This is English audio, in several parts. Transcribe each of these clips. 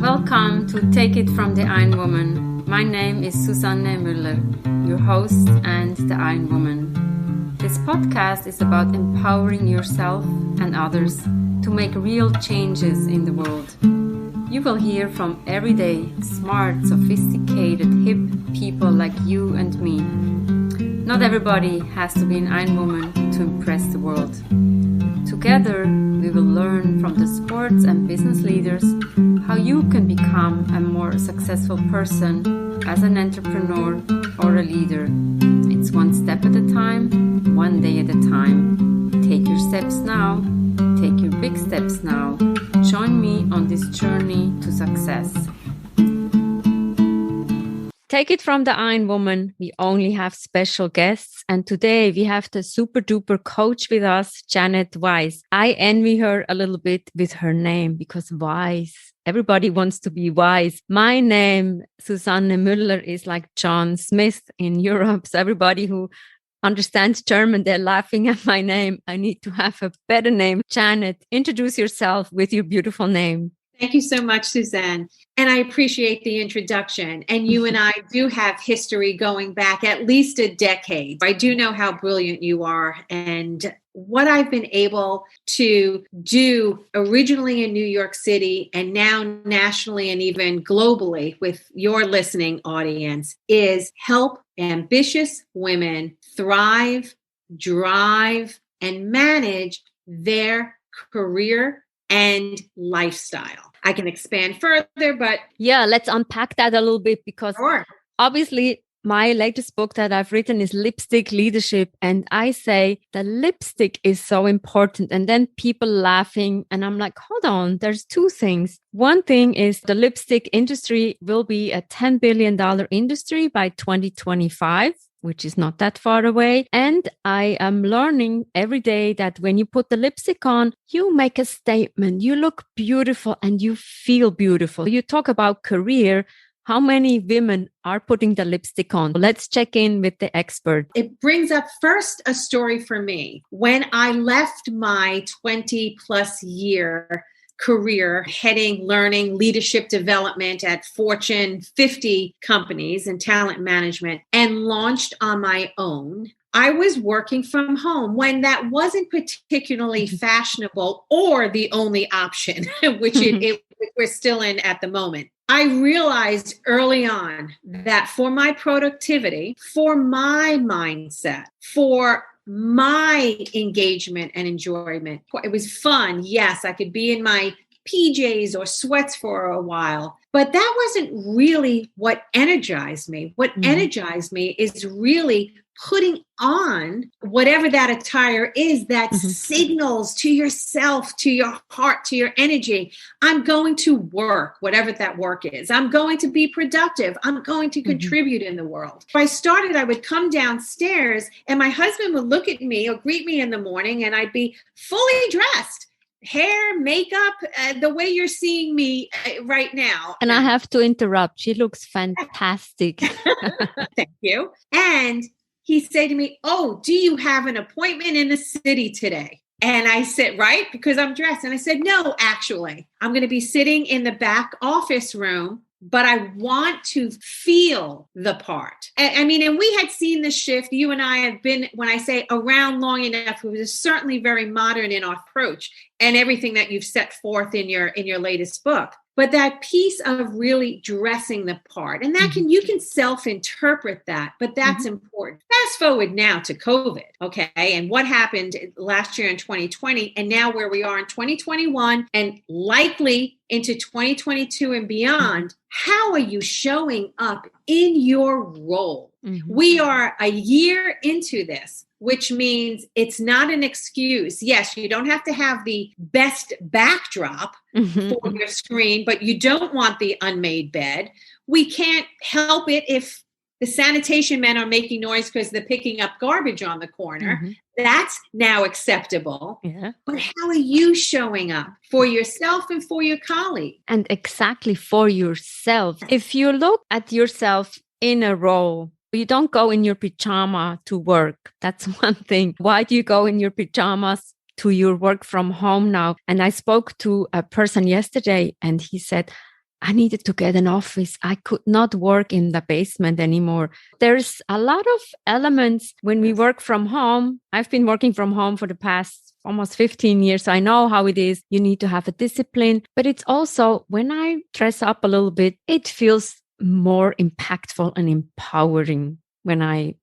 Welcome to Take It from the Iron Woman. My name is Susanne Müller, your host and the Iron Woman. This podcast is about empowering yourself and others to make real changes in the world. You will hear from everyday, smart, sophisticated, hip people like you and me. Not everybody has to be an Iron Woman to impress the world. Together, we will learn from the sports and business leaders how you can become a more successful person as an entrepreneur or a leader. It's one step at a time, one day at a time. Take your steps now. Take your big steps now. Join me on this journey to success. Take it from the Iron Woman. We only have special guests. And today we have the super duper coach with us, Janet Weiss. I envy her a little bit with her name because Weiss. Everybody wants to be wise. My name, Susanne Müller, is like John Smith in Europe. So everybody who understands German, they're laughing at my name. I need to have a better name. Janet, introduce yourself with your beautiful name. Thank you so much, Suzanne. And I appreciate the introduction. And you and I do have history going back at least a decade. I do know how brilliant you are and what I've been able to do originally in New York City and now nationally and even globally with your listening audience is help ambitious women thrive, drive, and manage their career and lifestyle. I can expand further, but yeah, let's unpack that a little bit because obviously my latest book that I've written is Lipstick Leadership. And I say the lipstick is so important. And then people laughing. And I'm like, hold on, there's two things. One thing is the lipstick industry will be a $10 billion industry by 2025. Which is not that far away. And I am learning every day that when you put the lipstick on, you make a statement. You look beautiful and you feel beautiful. You talk about career. How many women are putting the lipstick on? Let's check in with the expert. It brings up first a story for me. When I left my 20 plus year career heading, learning, leadership development at Fortune 50 companies and talent management and launched on my own. I was working from home when that wasn't particularly fashionable or the only option, which we're still in at the moment. I realized early on that for my productivity, for my mindset, for my engagement and enjoyment. It was fun. Yes, I could be in my PJs or sweats for a while, but that wasn't really what energized me. What energized me is really putting on whatever that attire is that signals to yourself, to your heart, to your energy. I'm going to work, whatever that work is. I'm going to be productive. I'm going to contribute in the world. If I started, I would come downstairs and my husband would look at me or greet me in the morning and I'd be fully dressed. Hair, makeup, the way you're seeing me right now. And I have to interrupt. She looks fantastic. Thank you. And he said to me, "Oh, do you have an appointment in the city today?" And I said, "Right, because I'm dressed." And I said, "No, actually, I'm going to be sitting in the back office room, but I want to feel the part." And we had seen the shift. You and I have been, when I say around long enough, it was certainly very modern in our approach and everything that you've set forth in your latest book. But that piece of really dressing the part, and that you can self-interpret that, but that's important. Fast forward now to COVID, okay? And what happened last year in 2020, and now where we are in 2021, and likely into 2022 and beyond, how are you showing up in your role? We are a year into this, which means it's not an excuse. Yes, you don't have to have the best backdrop for your screen, but you don't want the unmade bed. We can't help it if the sanitation men are making noise because they're picking up garbage on the corner. That's now acceptable. Yeah. But how are you showing up for yourself and for your colleague? And exactly for yourself. If you look at yourself in a role, you don't go in your pajama to work. That's one thing. Why do you go in your pajamas to your work from home now. And I spoke to a person yesterday and he said, I needed to get an office. I could not work in the basement anymore. There's a lot of elements when we work from home. I've been working from home for the past almost 15 years. So I know how it is. You need to have a discipline, but it's also when I dress up a little bit, it feels more impactful and empowering when I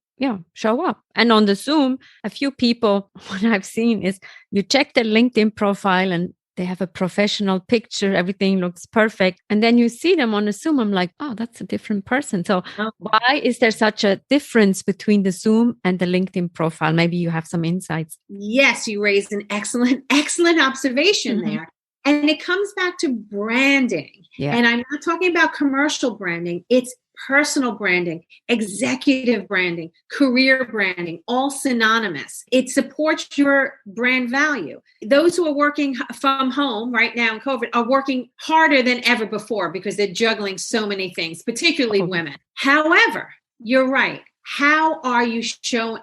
show up. And on the Zoom, a few people, what I've seen is you check their LinkedIn profile and they have a professional picture. Everything looks perfect. And then you see them on a Zoom. I'm like, oh, that's a different person. So why is there such a difference between the Zoom and the LinkedIn profile? Maybe you have some insights. Yes, you raised an excellent observation there. And it comes back to branding. Yeah. And I'm not talking about commercial branding. It's personal branding, executive branding, career branding, all synonymous. It supports your brand value. Those who are working from home right now in COVID are working harder than ever before because they're juggling so many things, particularly women. However, you're right. How are you showing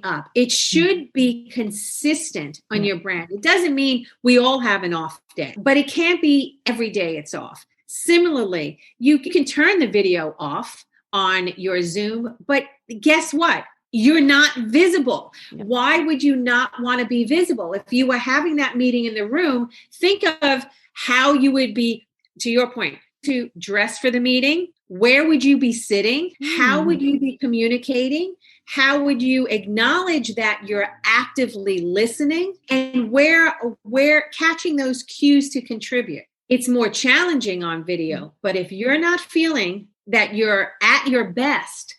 up? It should be consistent on your brand. It doesn't mean we all have an off day, but it can't be every day it's off. Similarly, you can turn the video off on your Zoom, but guess what? You're not visible. Yep. Why would you not want to be visible? If you were having that meeting in the room, think of how you would be, to your point, to dress for the meeting. Where would you be sitting? How would you be communicating? How would you acknowledge that you're actively listening? And where catching those cues to contribute? It's more challenging on video, but if you're not feeling that you're at your best,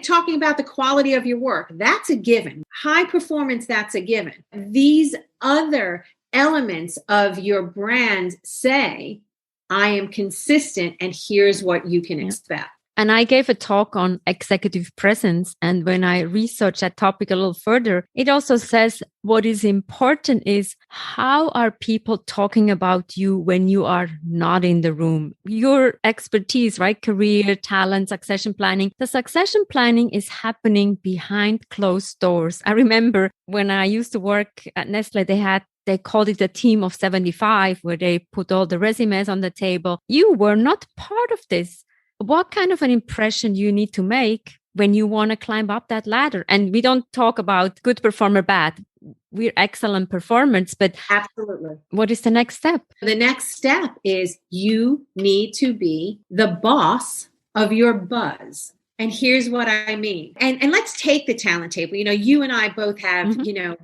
talking about the quality of your work, that's a given. High performance, that's a given. These other elements of your brand say, I am consistent and here's what you can expect. And I gave a talk on executive presence. And when I researched that topic a little further, it also says what is important is how are people talking about you when you are not in the room? Your expertise, right? Career, talent, succession planning. The succession planning is happening behind closed doors. I remember when I used to work at Nestle, they called it a team of 75 where they put all the resumes on the table. You were not part of this. What kind of an impression you need to make when you want to climb up that ladder? And we don't talk about good performer, bad. We're excellent performers, but absolutely. What is the next step? The next step is you need to be the boss of your buzz. And here's what I mean. And let's take the talent table. You and I both have,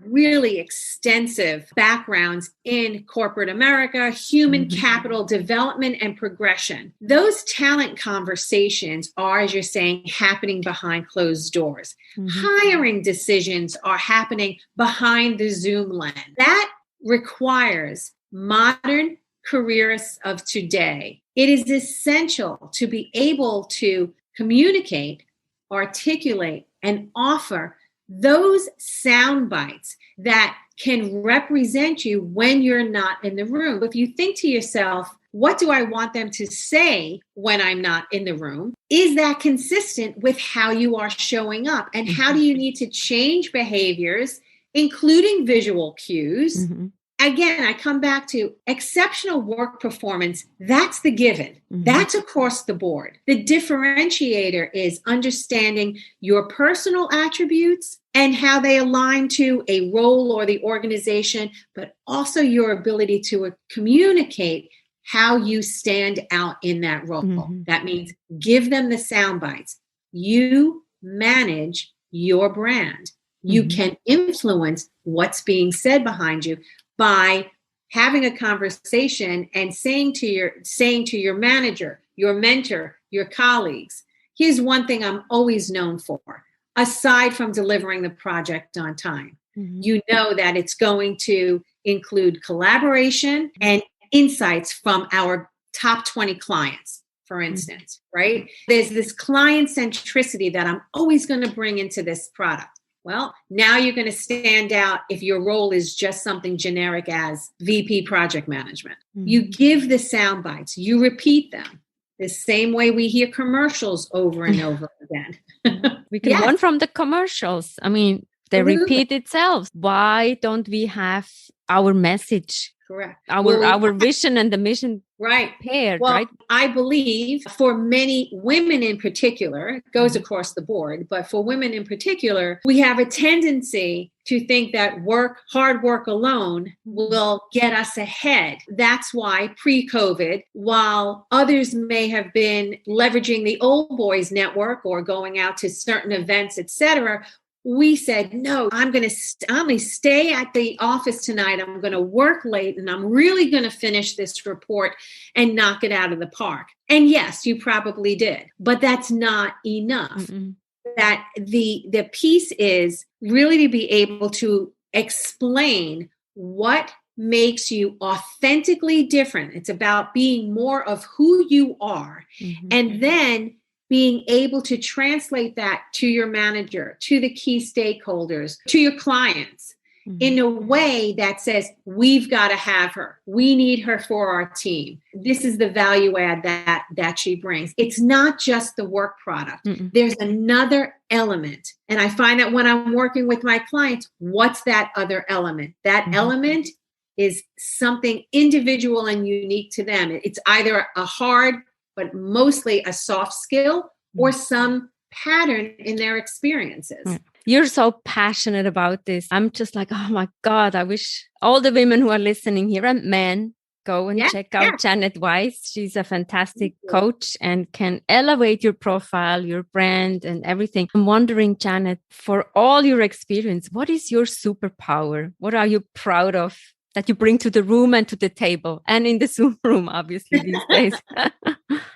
really extensive backgrounds in corporate America, human capital development and progression. Those talent conversations are, as you're saying, happening behind closed doors. Hiring decisions are happening behind the Zoom lens. That requires modern careerists of today. It is essential to be able to communicate, articulate, and offer those sound bites that can represent you when you're not in the room. If you think to yourself, what do I want them to say when I'm not in the room? Is that consistent with how you are showing up? And how do you need to change behaviors, including visual cues? Again, I come back to exceptional work performance. That's the given. That's across the board. The differentiator is understanding your personal attributes and how they align to a role or the organization, but also your ability to communicate how you stand out in that role. That means give them the sound bites. You manage your brand. You can influence what's being said behind you by having a conversation and saying to your manager, your mentor, your colleagues, here's one thing I'm always known for, aside from delivering the project on time. You know that it's going to include collaboration and insights from our top 20 clients, for instance, right? There's this client centricity that I'm always going to bring into this product. Well, now you're going to stand out if your role is just something generic as VP project management. You give the sound bites, you repeat them the same way we hear commercials over and over again. We can learn from the commercials. I mean, they repeat itself. Why don't we have our message? Correct. Our vision and the mission paired, well, right? I believe for many women in particular, it goes across the board, but for women in particular, we have a tendency to think that hard work alone will get us ahead. That's why pre-COVID, while others may have been leveraging the old boys network or going out to certain events, etc., we said, no, I'm going to stay at the office tonight. I'm going to work late and I'm really going to finish this report and knock it out of the park. And yes, you probably did, but that's not enough. That the piece is really to be able to explain what makes you authentically different. It's about being more of who you are. And then being able to translate that to your manager, to the key stakeholders, to your clients in a way that says, we've got to have her. We need her for our team. This is the value add that she brings. It's not just the work product. There's another element. And I find that when I'm working with my clients, what's that other element? That element is something individual and unique to them. It's either a hard but mostly a soft skill or some pattern in their experiences. You're so passionate about this. I'm just like, oh my God, I wish all the women who are listening here and men go and check out Janet Weiss. She's a fantastic coach and can elevate your profile, your brand and everything. I'm wondering, Janet, for all your experience, what is your superpower? What are you proud of that you bring to the room and to the table and in the Zoom room, obviously, these days?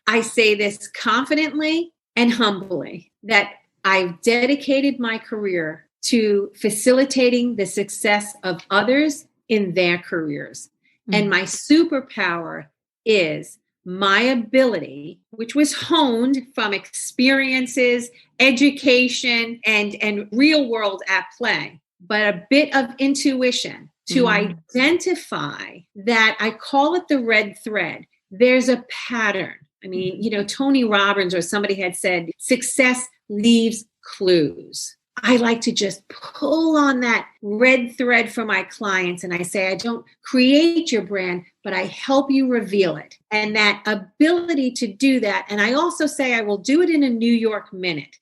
I say this confidently and humbly that I've dedicated my career to facilitating the success of others in their careers. And my superpower is my ability, which was honed from experiences, education, and real world at play, but a bit of intuition to identify that. I call it the red thread. There's a pattern. I mean, Tony Robbins or somebody had said, success leaves clues. I like to just pull on that red thread for my clients. And I say, I don't create your brand, but I help you reveal it. And that ability to do that. And I also say, I will do it in a New York minute.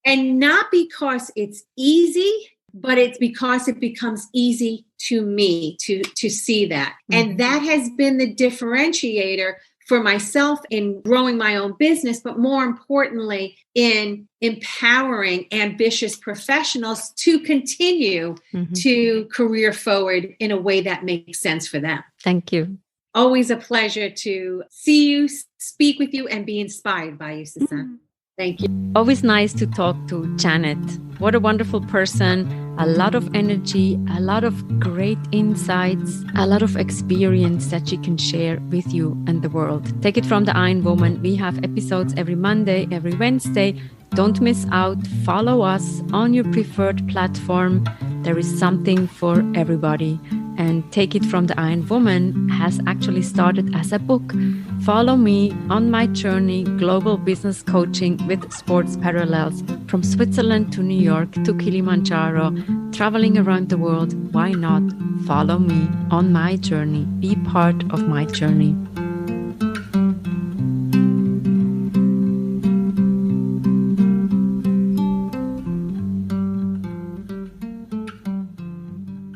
And not because it's easy, but it's because it becomes easy to me to see that. And that has been the differentiator for myself in growing my own business, but more importantly, in empowering ambitious professionals to continue to career forward in a way that makes sense for them. Thank you. Always a pleasure to see you, speak with you, and be inspired by you, Susan. Thank you. Always nice to talk to Janet. What a wonderful person. A lot of energy, a lot of great insights, a lot of experience that she can share with you and the world. Take it from the Iron Woman. We have episodes every Monday, every Wednesday. Don't miss out. Follow us on your preferred platform. There is something for everybody. And Take It From the Iron Woman has actually started as a book. Follow me on my journey, global business coaching with sports parallels, from Switzerland to New York to Kilimanjaro, traveling around the world. Why not follow me on my journey? Be part of my journey.